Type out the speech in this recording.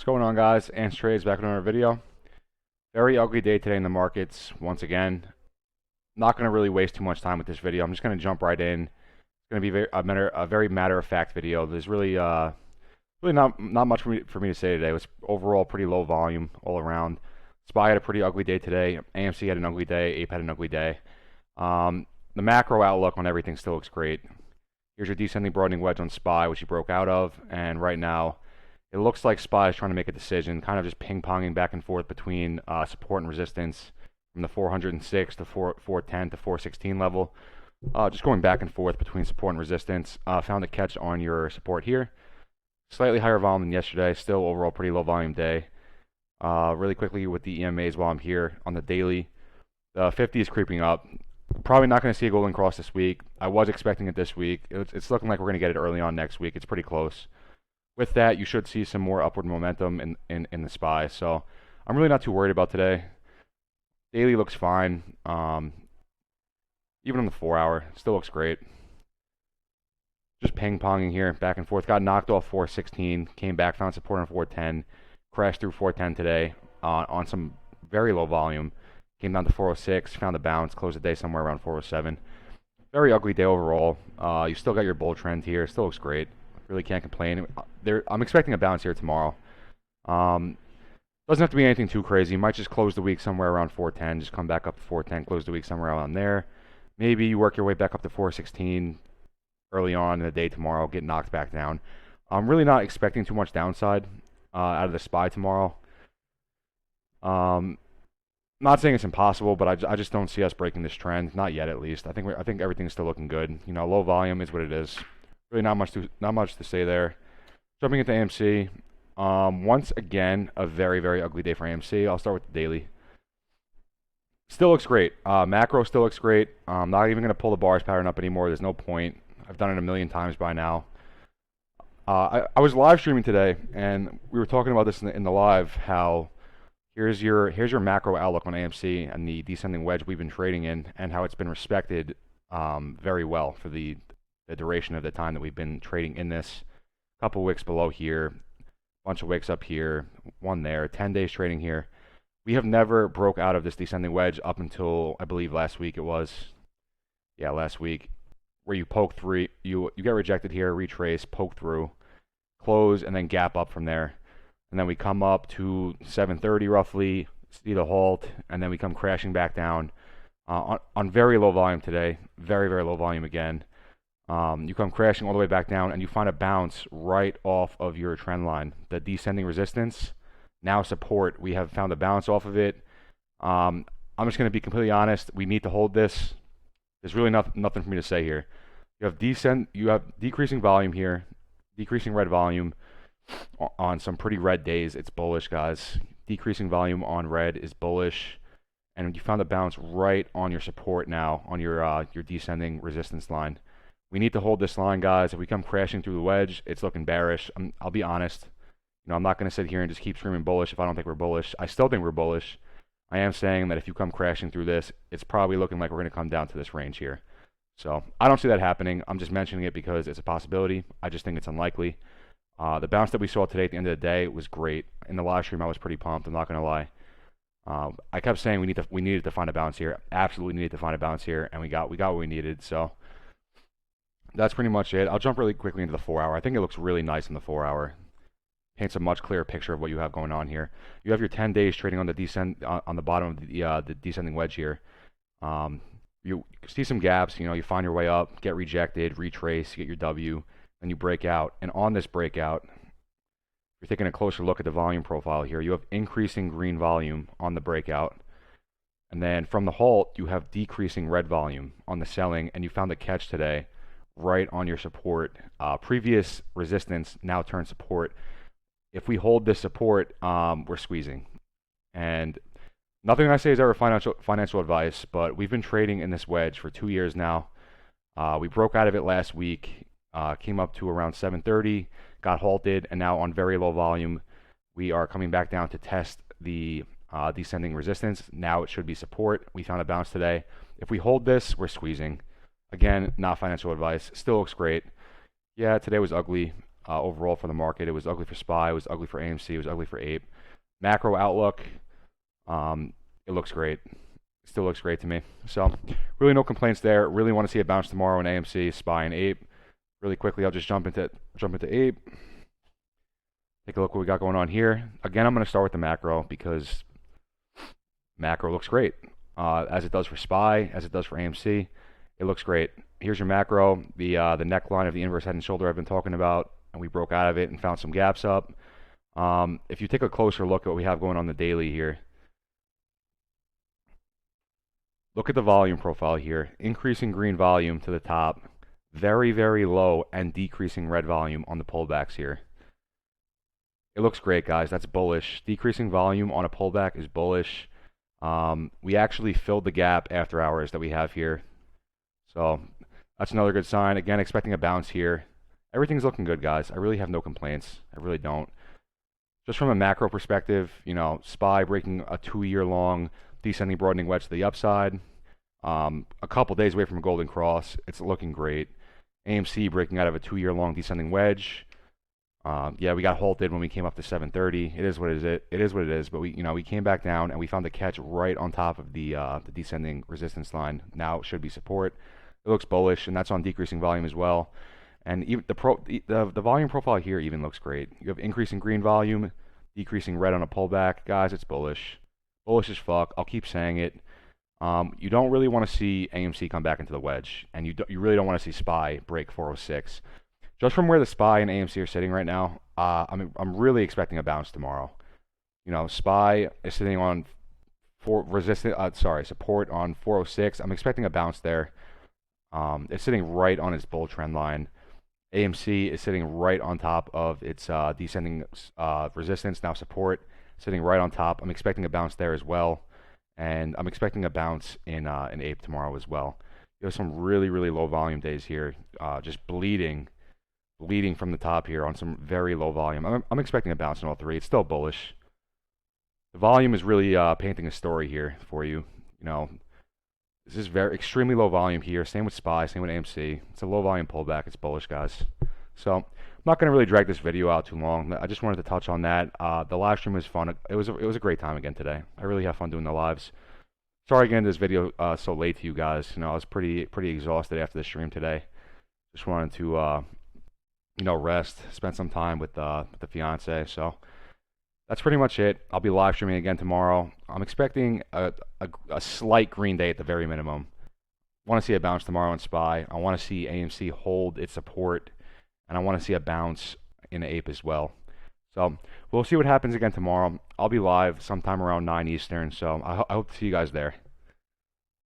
What's going on, guys? Ants Trades back on another video. Very ugly day today in the markets once again. Not going to really waste too much time with this video. I'm just going to jump right in. It's going to be a very matter-of-fact video. There's really not much for me to say today. It was overall pretty low volume all around. SPY had a pretty ugly day today. AMC had an ugly day. APE had an ugly day. The macro outlook on everything still looks great. Here's your descending broadening wedge on SPY, which he broke out of, and right now it looks like SPY is trying to make a decision, kind of just ping-ponging back and forth between support and resistance from the 406 to 410 to 416 level. Just going back and forth between support and resistance. Found a catch on your support here. Slightly higher volume than yesterday. Still overall pretty low volume day. Really quickly with the EMAs while I'm here on the daily. The 50 is creeping up. Probably not going to see a golden cross this week. I was expecting it this week. It's looking like we're going to get it early on next week. It's pretty close. With that, you should see some more upward momentum in the SPY. So I'm really not too worried about today. Daily looks fine. Even on the 4 hour, still looks great. Just ping-ponging here, back and forth. Got knocked off 416, came back, found support on 410, crashed through 410 today on some very low volume. Came down to 406, found a bounce, closed the day somewhere around 407. Very ugly day overall. You still got your bull trend here, still looks great. Really can't complain. I'm expecting a bounce here tomorrow. Doesn't have to be anything too crazy. You might just close the week somewhere around 410. Just come back up to 410, close the week somewhere around there. Maybe you work your way back up to 416 early on in the day tomorrow, get knocked back down. I'm really not expecting too much downside out of the SPY tomorrow. Not saying it's impossible, but I just don't see us breaking this trend. Not yet, at least. I think everything's still looking good. You know, low volume is what it is. Really not much to say there. Jumping into AMC. Once again, a very ugly day for AMC. I'll start with the daily. Still looks great. Macro still looks great. I'm not even going to pull the bars pattern up anymore. There's no point. I've done it a million times by now. I was live streaming today, and we were talking about this in the live. How here's your macro outlook on AMC and the descending wedge we've been trading in, and how it's been respected very well for the duration of the time that we've been trading in this. Couple wicks below here, bunch of wicks up here, one there, 10 days trading here. We have never broke out of this descending wedge up until, I believe, last week it was. Yeah, last week, where you poke through, you get rejected here, retrace, poke through, close, and then gap up from there. And then we come up to 730 roughly, see the halt, and then we come crashing back down on very low volume today. Very low volume again. You come crashing all the way back down, and you find a bounce right off of your trend line. The descending resistance, now support. We have found a bounce off of it. I'm just going to be completely honest. We need to hold this. There's really nothing for me to say here. You have decreasing volume here, decreasing red volume on some pretty red days. It's bullish, guys. Decreasing volume on red is bullish, and you found a bounce right on your support now on your descending resistance line. We need to hold this line, guys. If we come crashing through the wedge, it's looking bearish. I'll be honest. You know, I'm not going to sit here and just keep screaming bullish if I don't think we're bullish. I still think we're bullish. I am saying that if you come crashing through this, it's probably looking like we're going to come down to this range here. So I don't see that happening. I'm just mentioning it because it's a possibility. I just think it's unlikely. The bounce that we saw today at the end of the day was great. In the live stream, I was pretty pumped. I'm not going to lie. I kept saying we needed to find a bounce here. Absolutely needed to find a bounce here, and we got what we needed. So that's pretty much it. I'll jump really quickly into the 4 hour. I think it looks really nice in the 4 hour. Paints a much clearer picture of what you have going on here. You have your 10 days trading on the on the bottom of the descending wedge here. You see some gaps. You know, you find your way up, get rejected, retrace, you get your W, then you break out. And on this breakout, you're taking a closer look at the volume profile here. You have increasing green volume on the breakout. And then from the halt, you have decreasing red volume on the selling, and you found a catch today right on your support. Previous resistance now turns support. If we hold this support, we're squeezing. And nothing I say is ever financial advice, but we've been trading in this wedge for 2 years now. We broke out of it last week, came up to around 730, got halted, and now on very low volume, we are coming back down to test the descending resistance. Now it should be support. We found a bounce today. If we hold this, we're squeezing. Again, not financial advice. Still looks great. Yeah, today was ugly. overall for the market. It was ugly for SPY, it was ugly for AMC, it was ugly for APE. Macro outlook, it looks great. It still looks great to me. So really no complaints there. Really want to see a bounce tomorrow in AMC, SPY, and APE. Really quickly, I'll just jump into APE. Take a look what we got going on here. Again, I'm going to start with the macro because macro looks great. As it does for SPY, as it does for AMC. It looks great. Here's your macro, the neckline of the inverse head and shoulder I've been talking about, and we broke out of it and found some gaps up. If you take a closer look at what we have going on the daily here, look at the volume profile here. Increasing green volume to the top, very, very low, and decreasing red volume on the pullbacks here. It looks great, guys. That's bullish. Decreasing volume on a pullback is bullish. We actually filled the gap after hours that we have here. So that's another good sign. Again, expecting a bounce here. Everything's looking good, guys. I really have no complaints. I really don't. Just from a macro perspective, you know, SPY breaking a 2-year-long descending broadening wedge to the upside. A couple days away from a golden cross. It's looking great. AMC breaking out of a 2-year-long descending wedge. Yeah, we got halted when we came up to 730. It is what it is. It is what it is. But we came back down and we found the catch right on top of the descending resistance line. Now it should be support. It looks bullish, and that's on decreasing volume as well. And even the volume profile here even looks great. You have increasing green volume, decreasing red on a pullback. Guys, it's bullish. Bullish as fuck. I'll keep saying it. You don't really want to see AMC come back into the wedge, and you really don't want to see SPY break 406. Just from where the SPY and AMC are sitting right now, I'm really expecting a bounce tomorrow. You know, SPY is sitting on support on 406. I'm expecting a bounce there. It's sitting right on its bull trend line. AMC is sitting right on top of its descending resistance, now support, sitting right on top. I'm expecting a bounce there as well, and I'm expecting a bounce in APE tomorrow as well. There's some really, really low volume days here, just bleeding from the top here on some very low volume. I'm expecting a bounce in all three. It's still bullish. The volume is really painting a story here for you. You know, this is very extremely low volume here. Same with SPY, same with AMC. It's a low volume pullback. It's bullish, guys. So I'm not going to really drag this video out too long. I just wanted to touch on that. The live stream was fun. It was a great time again today. I really have fun doing the lives. Sorry again this video so late to you guys. You know, I was pretty exhausted after the stream today. Just wanted to you know, rest, spend some time with the fiance. So that's pretty much it. I'll be live streaming again tomorrow. I'm expecting a slight green day at the very minimum. I want to see a bounce tomorrow in SPY. I want to see AMC hold its support, and I want to see a bounce in APE as well. So we'll see what happens again tomorrow. I'll be live sometime around 9 Eastern, so I hope to see you guys there.